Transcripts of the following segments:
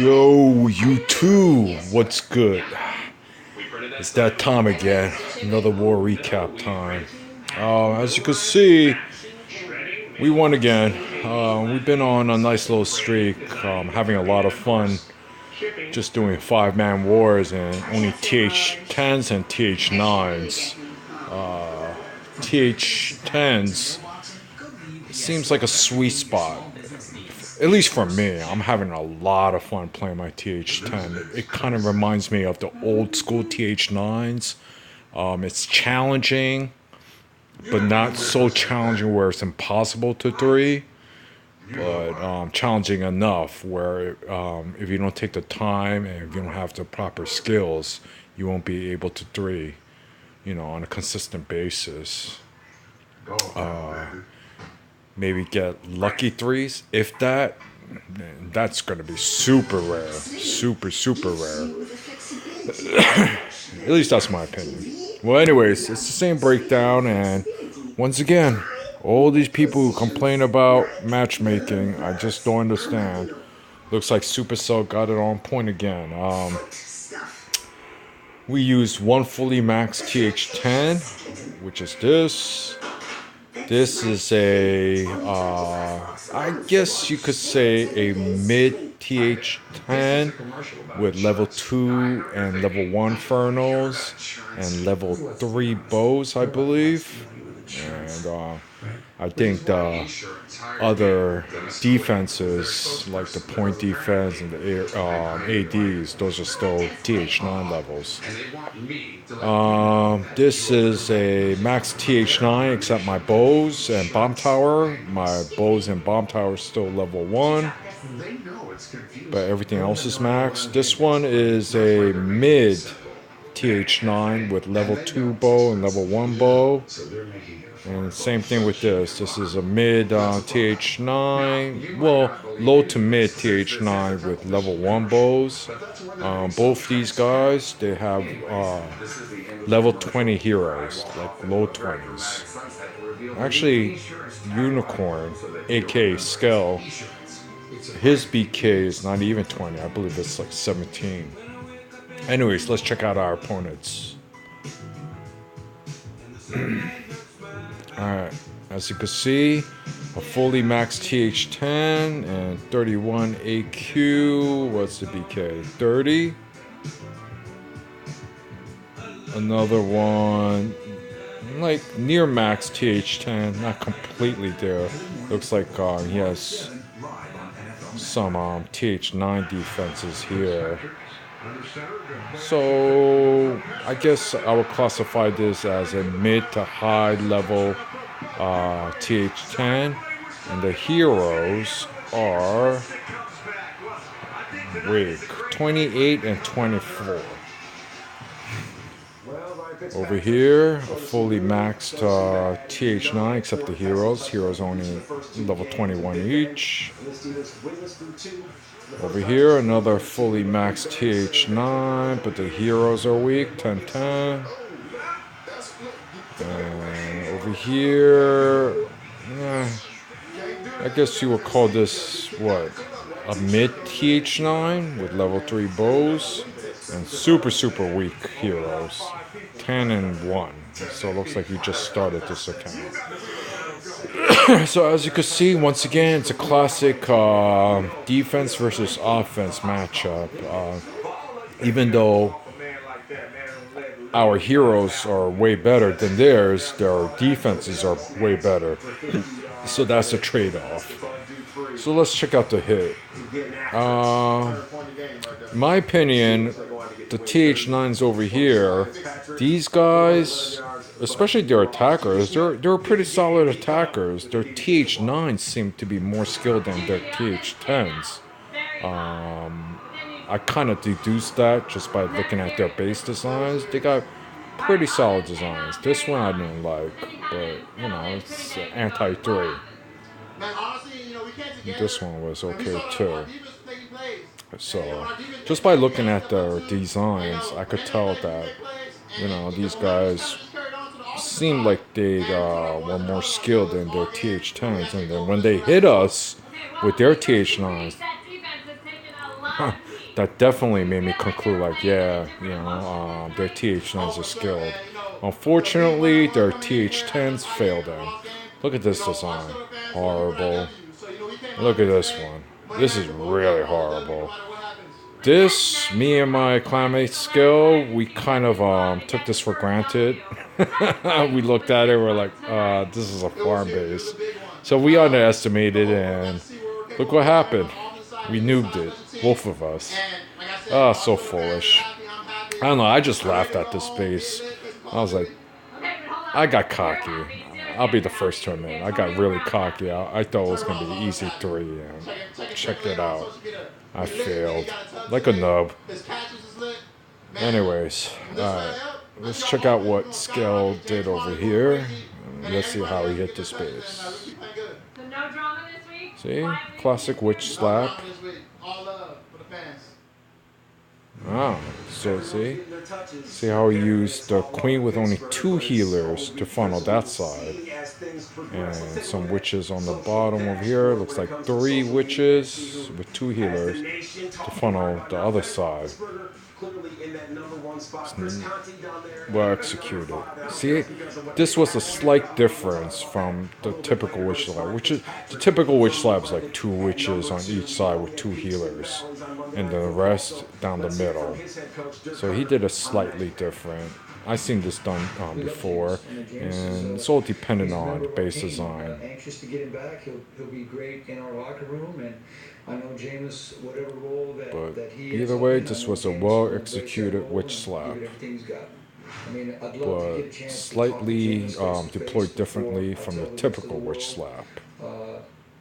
Yo, you too. What's good? It's that time again. Another war recap time. As you can see, we won again. We've been on a nice little streak, having a lot of fun just doing five-man wars and only TH10s and TH9s. TH10s seems like a sweet spot. At least for me, I'm having a lot of fun playing my TH10. It kind of reminds me of the old school TH9s. It's challenging, but not so challenging where it's impossible to three, but challenging enough where if you don't take the time and if you don't have the proper skills, you won't be able to three, on a consistent basis. Maybe get lucky threes, if that. That's gonna be super rare, super rare. At least that's my opinion. Well, anyways, it's the same breakdown, and once again, all these people who complain about matchmaking, I just don't understand. Looks like Supercell got it on point again. We used one fully maxed TH10, which is this. This is I guess you could say a mid TH10 with level 2 and level 1 Fernals and level 3 bows, I believe. And I think the other defenses, like the point defense and the ADs, those are still TH9 levels. This is a max TH9 except my bows and bomb tower. My bows and bomb tower is still level 1, but everything else is max. This one is a mid TH9 with level 2 bow and level 1 bow. And same thing with this. This is a mid TH9, well, low to mid TH9 with level 1 bows. Both these guys, they have level 20 heroes, like low 20s. Actually, Unicorn, aka Skell, his BK is not even 20. I believe it's like 17. Anyways, let's check out our opponents. Alright, as you can see, a fully maxed TH10 and 31 AQ. What's the BK? 30. Another one, like near max TH10, not completely there. Looks like he has some TH9 defenses here. So I guess I would classify this as a mid to high level TH10, and the heroes are 28 and 24. Over here, a fully maxed TH9 except the heroes. Heroes only level 21 each. Over here, another fully maxed TH9, but the heroes are weak, 10-10. And over here, I guess you would call this, what, a mid TH9 with level 3 bows and super weak heroes, 10 and 1. So it looks like you just started this account. So as you can see, once again, it's a classic defense versus offense matchup. Even though our heroes are way better than theirs, their defenses are way better. So that's a trade-off. So let's check out the hit. In my opinion, the TH9s over here, these guys, especially their attackers, they're pretty solid attackers. Their TH9s seem to be more skilled than their TH10s. I kind of deduced that just by looking at their base designs. They got pretty solid designs. This one I didn't like, but it's anti-3. This one was okay too. So just by looking at their designs, I could tell that these guys seemed like they were more skilled than their TH10s, and then when they hit us with their TH9s, that definitely made me conclude, like, yeah, their TH9s are skilled. Unfortunately, their TH10s failed them. Look at this design. Horrible. Look at this one. This is really horrible. This, me and my clanmate skill, we kind of took this for granted. We looked at it, we're like, this is a farm base. So we underestimated, and look what happened. We noobed it, both of us. Ah, so foolish. I don't know, I just laughed at this base. I was like, I got cocky. I'll be the first to admit. I got really cocky. I thought it was going to be an easy 3, and check it out. I failed. Like a nub. Anyways, alright. Let's check out what Skell did over here. Let's see how he hit the space. See? Classic witch slap. Ah, so see how he used the queen with only 2 healers to funnel that side. And some witches on the bottom over here. Looks like 3 witches with 2 healers to funnel the other side. Well executed. See, this was a slight difference from the typical witch slab, which is the typical witch slab is like 2 witches on each side with 2 healers, and the rest down the middle. So he did a slightly different. I've seen this done before, and it's all dependent on the base design. Anxious to get him back. He'll be great in our locker room, and I know Jameis, whatever role that he is. Either way, this was a well-executed witch slap, but slightly deployed differently from the typical witch slap.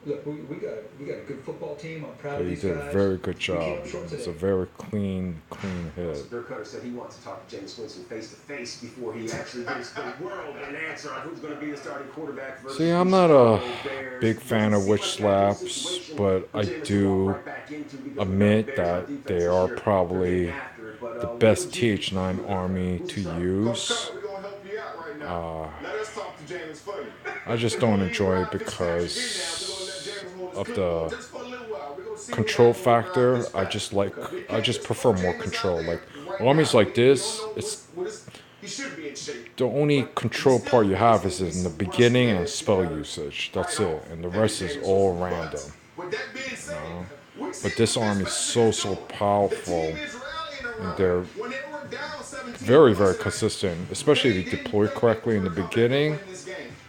Look, we got a good football team. I'm proud of He these did guys. a very good job. It's a very clean hit. Dirk Cutter said he wants to talk to Jameis Winston face to face before he actually gives the world an answer on who's going to be the starting quarterback. See, I'm not a big fan of witch slaps, but I do admit that they are probably the best TH9 army to use. I just don't enjoy it because of the control factor. I just prefer more control. Like armies like this, it's the only control part you have is in the beginning and spell usage. That's it, and the rest is all random. But this army is so powerful, and they're very consistent, especially if you deploy correctly in the beginning.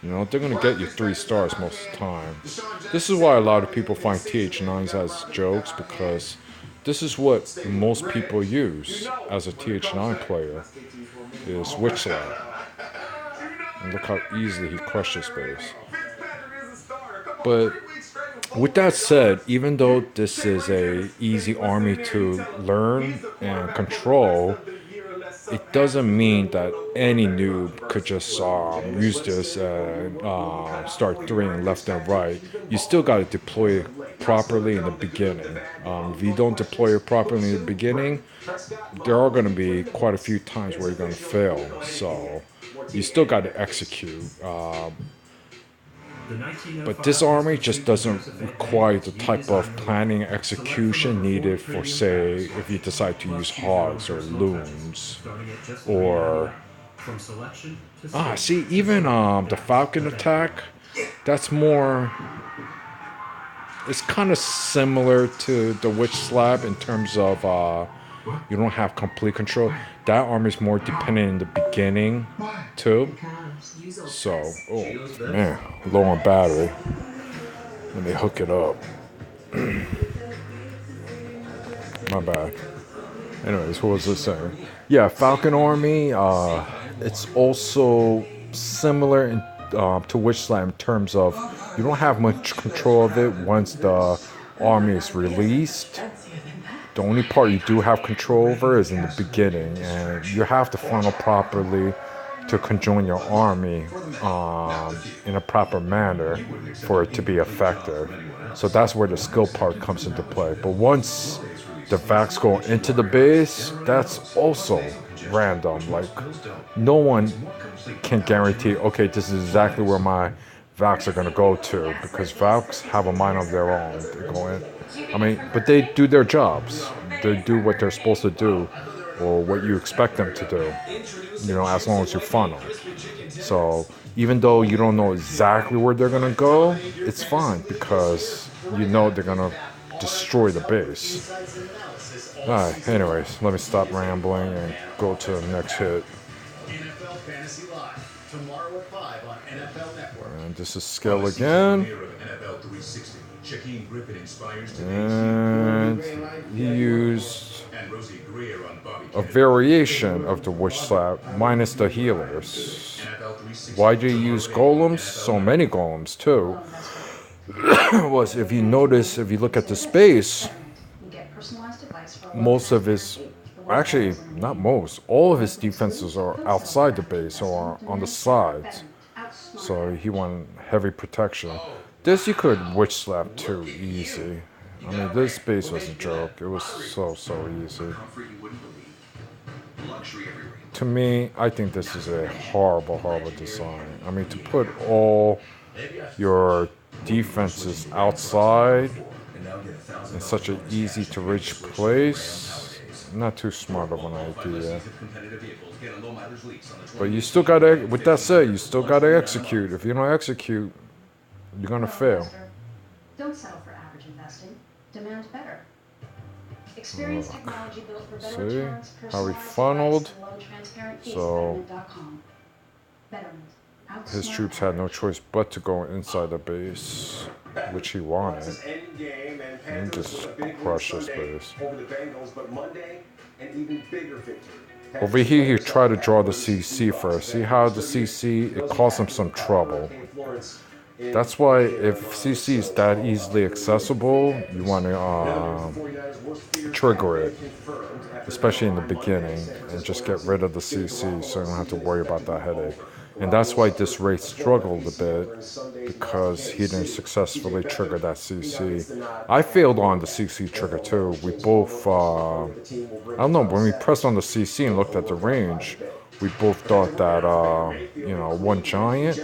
They're going to get you 3 stars most of the time. This is why a lot of people find TH9s as jokes, because this is what most people use as a TH9 player, is Witch Slap. And look how easily he crushed his base. But with that said, even though this is a easy army to learn and control, it doesn't mean that any noob could just use this and start throwing left and right. You still got to deploy it properly in the beginning. If you don't deploy it properly in the beginning, there are going to be quite a few times where you're going to fail. So you still got to execute. But this army just doesn't require the type of planning and execution needed for, say, if you decide to use hogs or loons, or see, even the Falcon attack, that's more. It's kind of similar to the Witch Slab in terms of you don't have complete control. That army is more dependent in the beginning too. So, oh man, low on battery. Let me hook it up. My bad. Anyways, what was I saying? Yeah, Falcon Army. It's also similar to Witch Slap in terms of you don't have much control of it once the army is released. The only part you do have control over is in the beginning, and you have to funnel properly to conjoin your army in a proper manner for it to be effective. So that's where the skill part comes into play. But once the Vax go into the base, that's also random. Like, no one can guarantee, okay, this is exactly where my Vax are going to go to, because Vax have a mind of their own. They go in. But they do their jobs. they do what they're supposed to do, or what you expect them to do. As long as you funnel. So even though you don't know exactly where they're gonna go, it's fine because they're gonna destroy the base. Alright, anyways, let me stop rambling and go to the next hit. NFL Fantasy Live, tomorrow at 5 on NFL Network. And this is skill again. NFL 360. Shaquem Griffin inspires And he used and Rosie Greer on Bobby a variation of the Witch Slap minus the healers. Why do you use golems? So many golems too. Was if you look at the space, most of his, actually not most, all of his defenses are outside the base or on the sides. So he wanted heavy protection. This you could witch slap too easy. I mean, this base was a joke. It was so easy. To me, I think this is a horrible design. I mean, to put all your defenses outside in such an easy to reach place, not too smart of an idea. But you still gotta, with that said, you still gotta execute. If you don't execute, you're gonna fail. Don't settle for average investing. Demand better. Experience technology built for better See returns, how he personalized funneled? advice, and low transparent fees. So Betterment.com. Betterment. his Outsmart troops had no average. choice but to go inside the base, which he wanted. And just crush this base. Over the Bengals, but Monday, an even bigger victory. Over here, he tried to draw the CC first. See how the CC, it caused him some trouble. That's why if CC is that easily accessible, you want to trigger it, especially in the beginning, and just get rid of the CC so you don't have to worry about that headache. And that's why this race struggled a bit, because he didn't successfully trigger that CC. I failed on the CC trigger too. We both, I don't know, when we pressed on the CC and looked at the range, we both thought that, one giant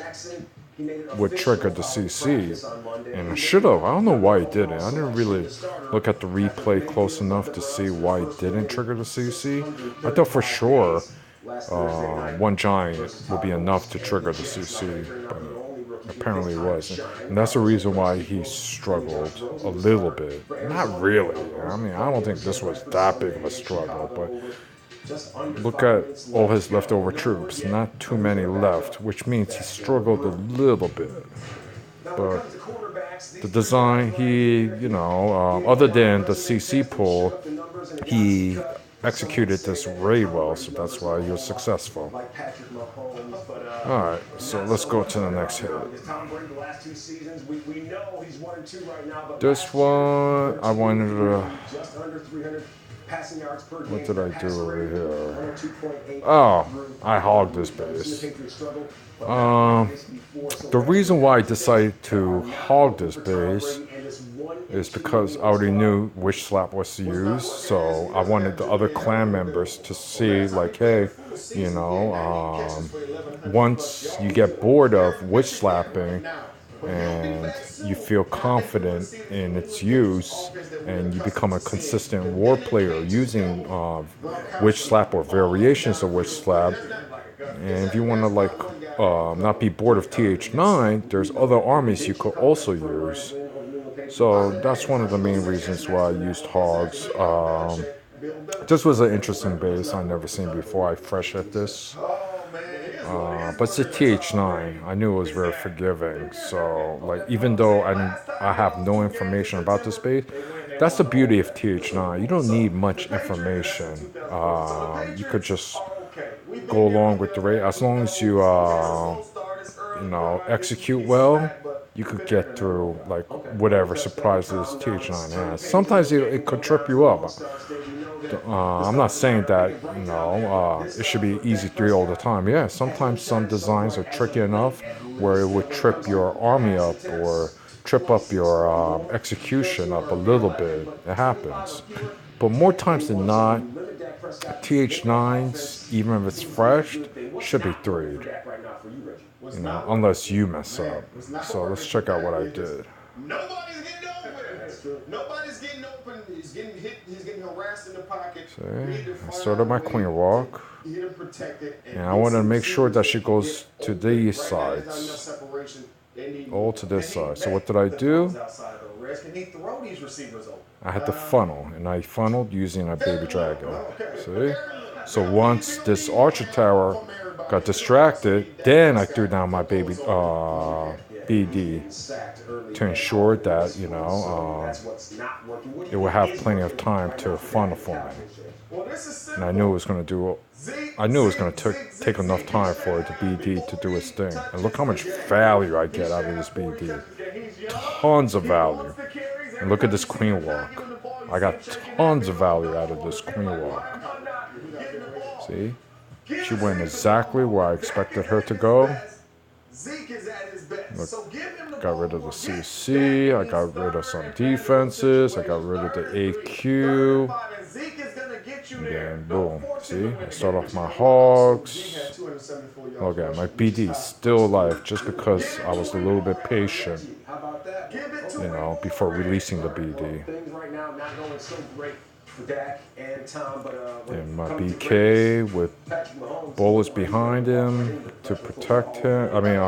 would trigger the CC, and I should have. I don't know why he didn't. I didn't really look at the replay close enough to see why he didn't trigger the CC. I thought for sure one giant would be enough to trigger the CC, but apparently it wasn't. And that's the reason why he struggled a little bit. Not really. I mean, I don't think this was that big of a struggle, but look at all his leftover troops. Not too many left, which means he struggled a little bit. But the design, other than the CC pull, he executed this very well, so that's why he was successful. Alright, so let's go to the next hit. This one, I wanted to... What did I do over here? Oh, I hogged this base. The reason why I decided to hog this base is because I already knew which slap was to use, so I wanted the other clan members to see, like, hey, once you get bored of witch slapping and you feel confident in its use and you become a consistent war player using witch slap or variations of witch slap, and if you want to not be bored of TH9, there's other armies you could also use. So that's one of the main reasons why I used hogs. This was an interesting base I've never seen before. I fresh at this. But it's a TH9. I knew it was very forgiving. So, even though I have no information about this base, that's the beauty of TH9. You don't need much information. You could just go along with the rate. As long as you, execute well, you could get through, whatever surprises TH9 has. Sometimes it could trip you up. I'm not saying that, it should be easy 3 all the time. Yeah, sometimes some designs are tricky enough where it would trip your army up or trip up your execution up a little bit. It happens. But more times than not, TH9s, even if it's fresh, should be 3'd. Unless you mess up. So let's check out what I did. Nobody's getting open. Nobody's getting open. He's getting hit. He's getting harassed in the See, I started my queen walk. And I want to make sure that she goes to these sides. All to this side. So what did I do? I had to funnel, and I funneled using a baby dragon. See? So once this archer tower got distracted, then I threw down my baby BD to ensure that, you know, it would have plenty of time to funnel for me. And I knew it was going to take enough time for the BD to do its thing. And look how much value I get out of this BD. Tons of value. And look at this queen walk. I got tons of value out of this queen walk. See? She went exactly where I expected her to go. Look, got rid of the CC, I got rid of some defenses, I got rid of the AQ. And then boom, see? I start off my hogs. Look at my BD still alive just because I was a little bit patient, you know, before releasing the BD. And my BK with bullets behind him to protect him. I mean,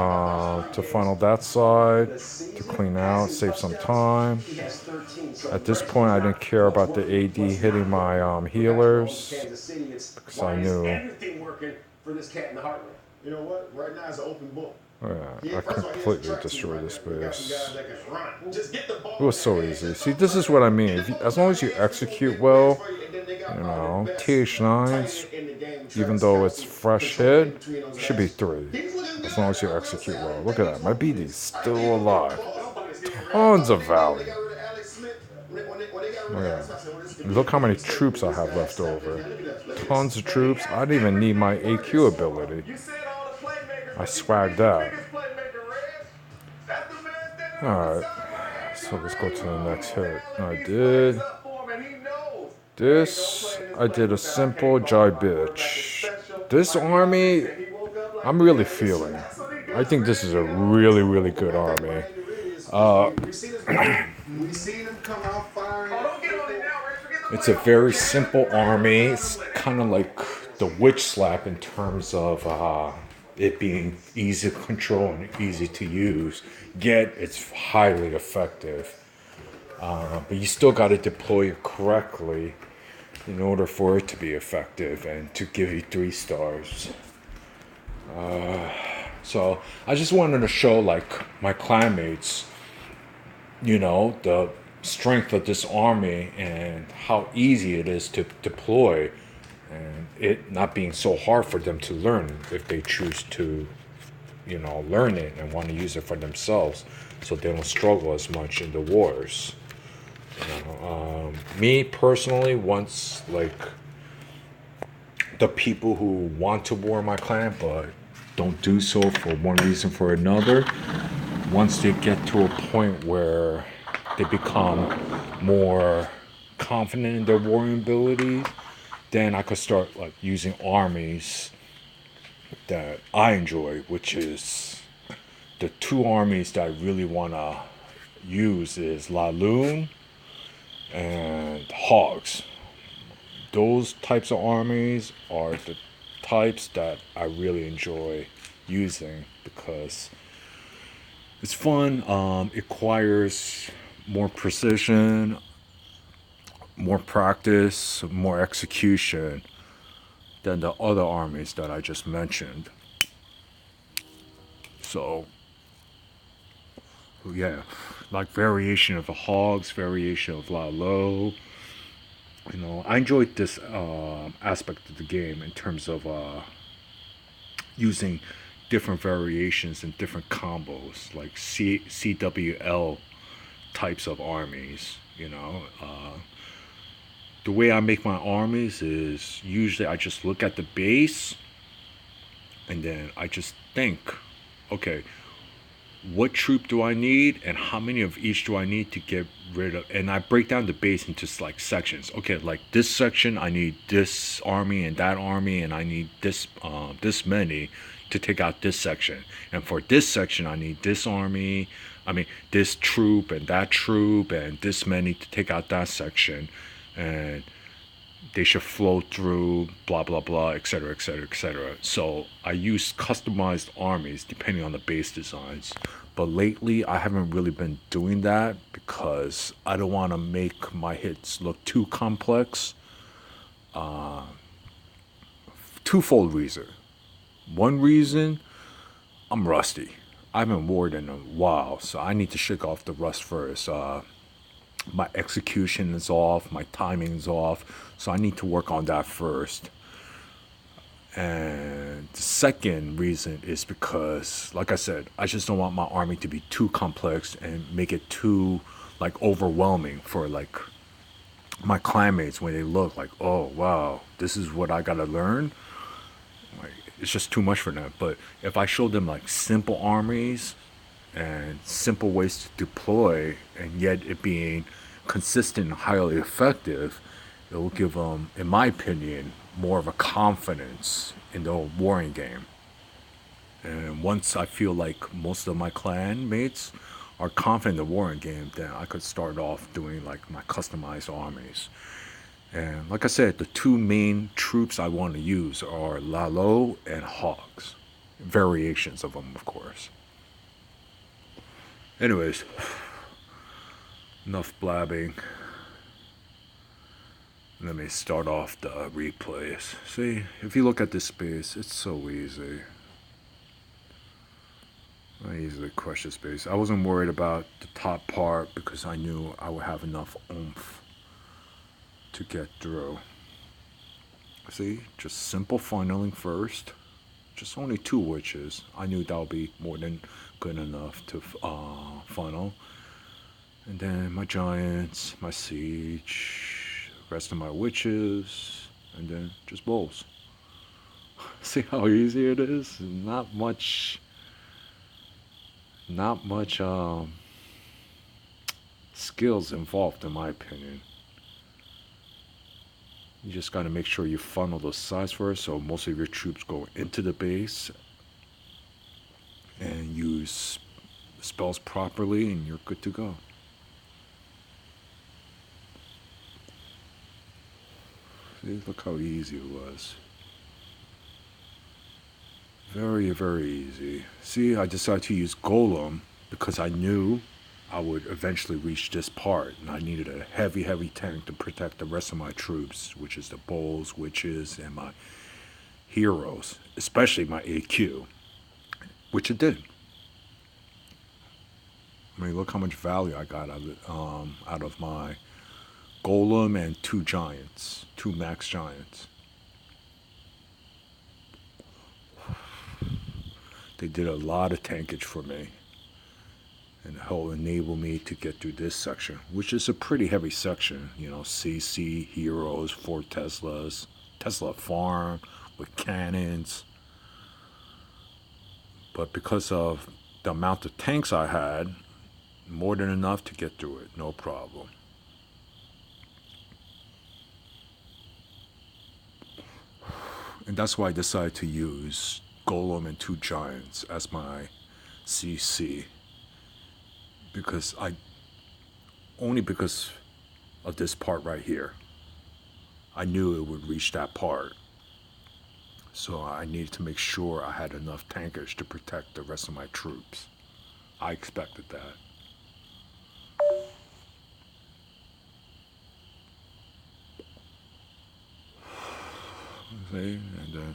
to funnel that side, to clean out, save some time. At this point, I didn't care about the AD hitting my healers because I knew. You know what? Right now it's an open book. Yeah, I completely destroyed this base. It was so easy. See, this is what I mean. As long as you execute well, you know, TH9s, even though it's fresh hit, should be 3. As long as you execute well. Look at that. My BD's still alive. Tons of value. Yeah. Look how many troops I have left over. Tons of troops. I didn't even need my AQ ability. I swagged out. Alright. So let's go to the next hit. I did this. I did a simple Jai bitch. This army, I'm really feeling. I think this is a really, really good army. It's a very simple army. It's kind of like the Witch Slap in terms of it being easy to control and easy to use, yet it's highly effective. But you still got to deploy it correctly in order for it to be effective and to give you 3 stars. So I just wanted to show like my clanmates, you know, the strength of this army and how easy it is to deploy. And it not being so hard for them to learn if they choose to, you know, learn it and want to use it for themselves, so they don't struggle as much in the wars. You know, me personally, once like the people who want to war my clan but don't do so for one reason or another, once they get to a point where they become more confident in their warring abilities, then I could start like using armies that I enjoy, which is the 2 armies that I really want to use is Laloon and Hogs. Those types of armies are the types that I really enjoy using because it's fun. It requires more precision, more practice, more execution than the other armies that I just mentioned. So, yeah, like variation of the Hogs, variation of Lalo. You know, I enjoyed this aspect of the game in terms of using different variations and different combos, like CWL types of armies, you know. The way I make my armies is usually I just look at the base and then I just think, okay, what troop do I need and how many of each do I need to get rid of? And I break down the base into like sections. Okay, like this section I need this army and that army, and I need this many to take out this section. And for this section I need this army, this troop and that troop and this many to take out that section. And they should flow through, blah blah blah, etc., etc., etc. So I use customized armies depending on the base designs. But lately, I haven't really been doing that because I don't want to make my hits look too complex. Twofold reason. One reason, I'm rusty. I haven't worn in a while, so I need to shake off the rust first. My execution is off, my timing is off, so I need to work on that first. And the second reason is because, like I said, I just don't want my army to be too complex and make it too like overwhelming for like my clanmates when they look like, oh wow, this is what I gotta learn. Like, it's just too much for them. But if I show them like simple armies and simple ways to deploy, and yet it being consistent and highly effective, it will give them, in my opinion, more of a confidence in the warring game. And once I feel like most of my clan mates are confident in the warring game, then I could start off doing like my customized armies. And like I said, the two main troops I want to use are Lalo and Hogs. Variations of them, of course. Anyways, enough blabbing. Let me start off the replays. See, if you look at this space, it's so easy. I easily crush this space. I wasn't worried about the top part because I knew I would have enough oomph to get through. See, just simple funneling first. Just only 2 witches. I knew that would be more than good enough to funnel. And then my giants, my siege, the rest of my witches, and then just bowls. See how easy it is? Not much skills involved, in my opinion. You just got to make sure you funnel the sides first, so most of your troops go into the base and use spells properly, and you're good to go. See, look how easy it was. Very, very easy. See, I decided to use Golem because I knew I would eventually reach this part, and I needed a heavy, heavy tank to protect the rest of my troops, which is the bowls, witches, and my heroes, especially my AQ, which it did. I mean, look how much value I got out of my Golem and 2 giants, 2 max giants. They did a lot of tankage for me, and helped enable me to get through this section, which is a pretty heavy section. You know, CC, heroes, 4 Teslas, Tesla farm with cannons. But because of the amount of tanks I had, more than enough to get through it, no problem. And that's why I decided to use Golem and 2 giants as my CC. Because only because of this part right here. I knew it would reach that part. So I needed to make sure I had enough tankers to protect the rest of my troops. I expected that. Okay, and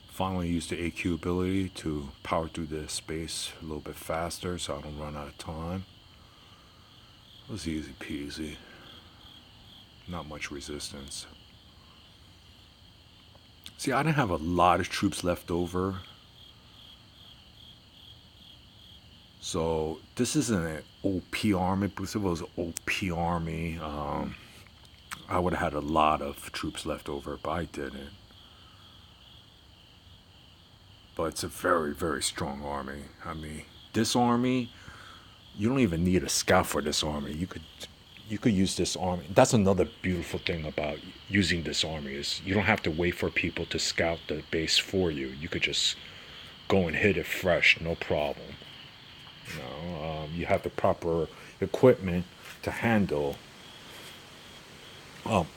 finally use the AQ ability to power through this space a little bit faster so I don't run out of time. It was easy peasy. Not much resistance. See, I didn't have a lot of troops left over. So this isn't an OP army, because if it was an OP army, I would have had a lot of troops left over, but I didn't. But it's a very, very strong army. I mean, this army, you don't even need a scout for this army. You could use this army. That's another beautiful thing about using this army, is you don't have to wait for people to scout the base for you. You could just go and hit it fresh, no problem. You know, you have the proper equipment to handle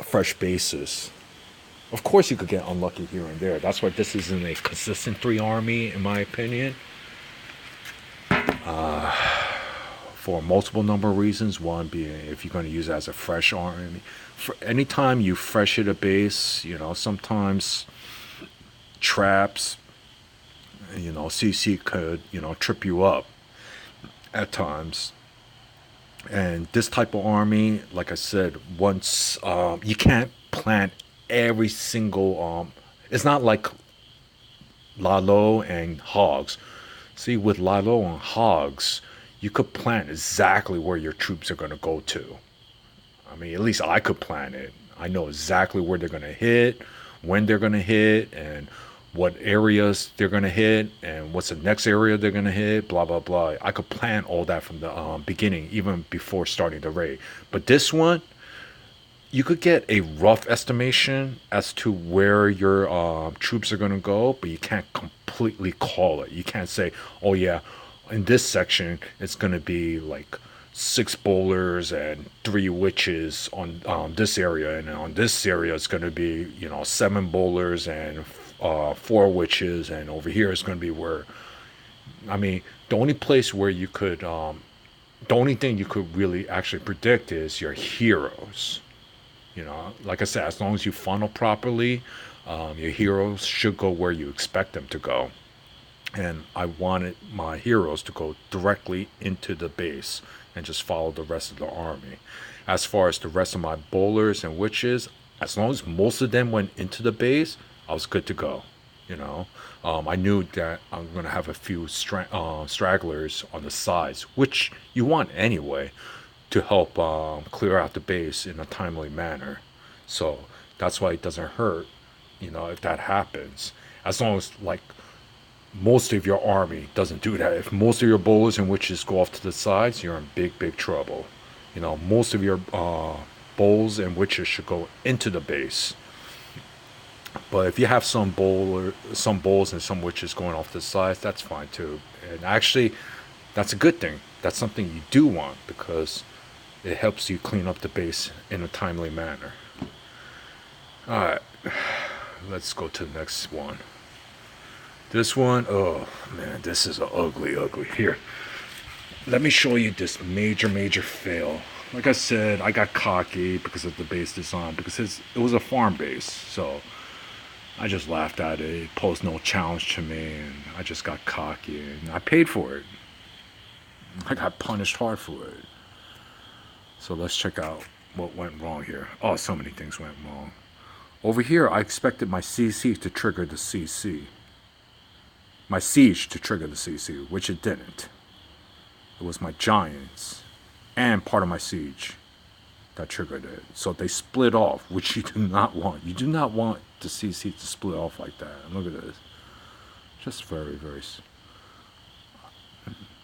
fresh bases. Of course, you could get unlucky here and there. That's why this isn't a consistent 3 army, in my opinion. For multiple number of reasons. One being if you're going to use it as a fresh army. For anytime you fresh hit a base, sometimes traps, CC could, trip you up at times. And this type of army, like I said, once you can't plant every single it's not like Lalo and Hogs. See, with Lalo and Hogs, you could plan exactly where your troops are going to go to. I mean, at least I could plan it. I know exactly where they're going to hit, when they're going to hit, and what areas they're going to hit, and what's the next area they're going to hit, blah, blah, blah. I could plan all that from the beginning, even before starting the raid. But this one, you could get a rough estimation as to where your troops are going to go, but you can't completely call it. You can't say, oh yeah, in this section, it's going to be like 6 bowlers and 3 witches on this area. And on this area, it's going to be, 7 bowlers and 4 witches. And over here, it's going to be where, I mean, the only place where you could, the only thing you could really actually predict is your heroes. Like I said, as long as you funnel properly, your heroes should go where you expect them to go. And I wanted my heroes to go directly into the base and just follow the rest of the army. As far as the rest of my bowlers and witches, as long as most of them went into the base, I was good to go. I knew that I'm going to have a few stragglers on the sides, which you want anyway, to help clear out the base in a timely manner. So that's why it doesn't hurt, if that happens. As long as, like, most of your army doesn't do that. If most of your bowlers and witches go off to the sides, you're in big, big trouble. Most of your bowls and witches should go into the base. But if you have some bowls and some witches going off to the sides, that's fine too. And actually, that's a good thing. That's something you do want, because it helps you clean up the base in a timely manner. Alright, let's go to the next one. This one, oh man, this is an ugly. Here, let me show you this major fail. Like I said, I got cocky because of the base design, because it was a farm base. So I just laughed at it. It posed no challenge to me, and I just got cocky, and I paid for it. I got punished hard for it. So let's check out what went wrong here. Oh, so many things went wrong. Over here, I expected my CC to trigger the CC. My siege to trigger the CC, which it didn't. It was my giants and part of my siege that triggered it. So they split off, which you do not want. You do not want the CC to split off like that. And look at this. Just very, very...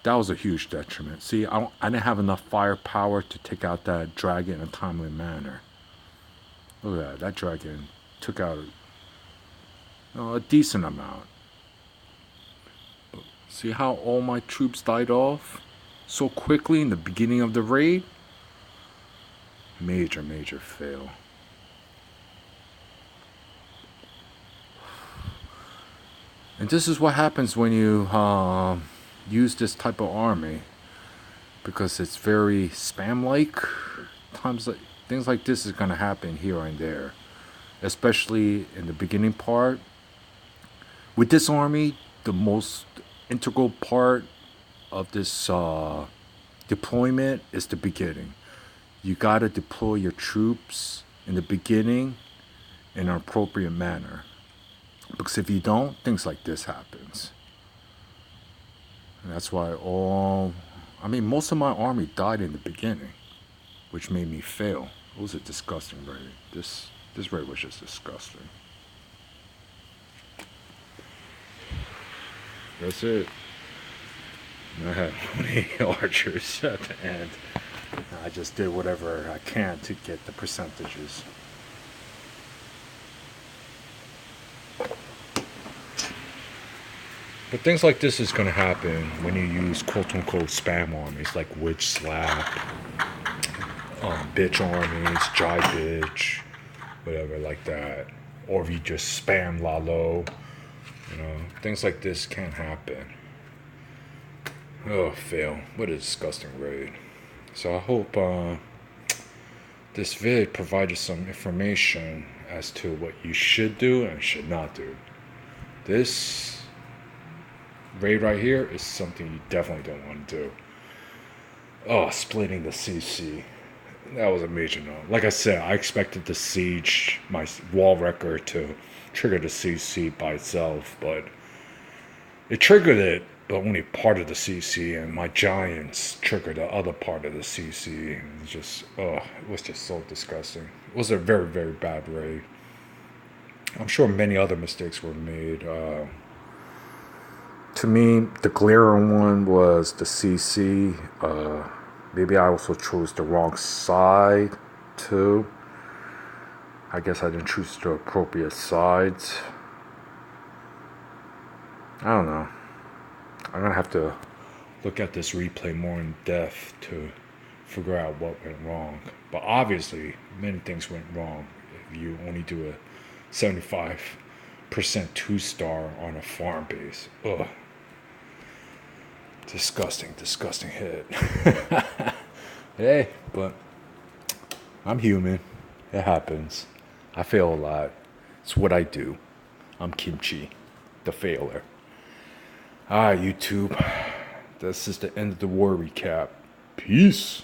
That was a huge detriment. See, I didn't have enough firepower to take out that dragon in a timely manner. Look at that. That dragon took out a decent amount. See how all my troops died off so quickly in the beginning of the raid? Major fail. And this is what happens when you use this type of army, because it's very spam-like. Things like this is going to happen here and there, especially in the beginning part. With this army, the most integral part of this deployment is the beginning. You got to deploy your troops in the beginning in an appropriate manner, because if you don't, things like this happens. And that's why most of my army died in the beginning, which made me fail. It was a disgusting raid. This raid was just disgusting. That's it. I had 20 archers at the end. I just did whatever I can to get the percentages. But things like this is going to happen when you use quote-unquote spam armies like Witch Slap, bitch armies, Jai bitch, whatever like that. Or if you just spam Lalo, things like this can't happen. Oh, fail. What a disgusting raid. So I hope this vid provided some information as to what you should do and should not do. This raid right here is something you definitely don't want to do. Oh, splitting the CC. That was a major no. Like I said, I expected the siege, my wall record, to trigger the CC by itself, but it triggered it, but only part of the CC, and my giants triggered the other part of the CC. And it was just so disgusting. It was a very, very bad raid. I'm sure many other mistakes were made. To me, the glaring one was the CC. Maybe I also chose the wrong side, too. I guess I didn't choose the appropriate sides. I don't know. I'm going to have to look at this replay more in depth to figure out what went wrong. But obviously, many things went wrong if you only do a 75% 2-star on a farm base. Ugh. Disgusting hit. Hey, but I'm human. It happens. I fail a lot. It's what I do. I'm Kimchi, the failer. Alright, YouTube. This is the end of the war recap. Peace.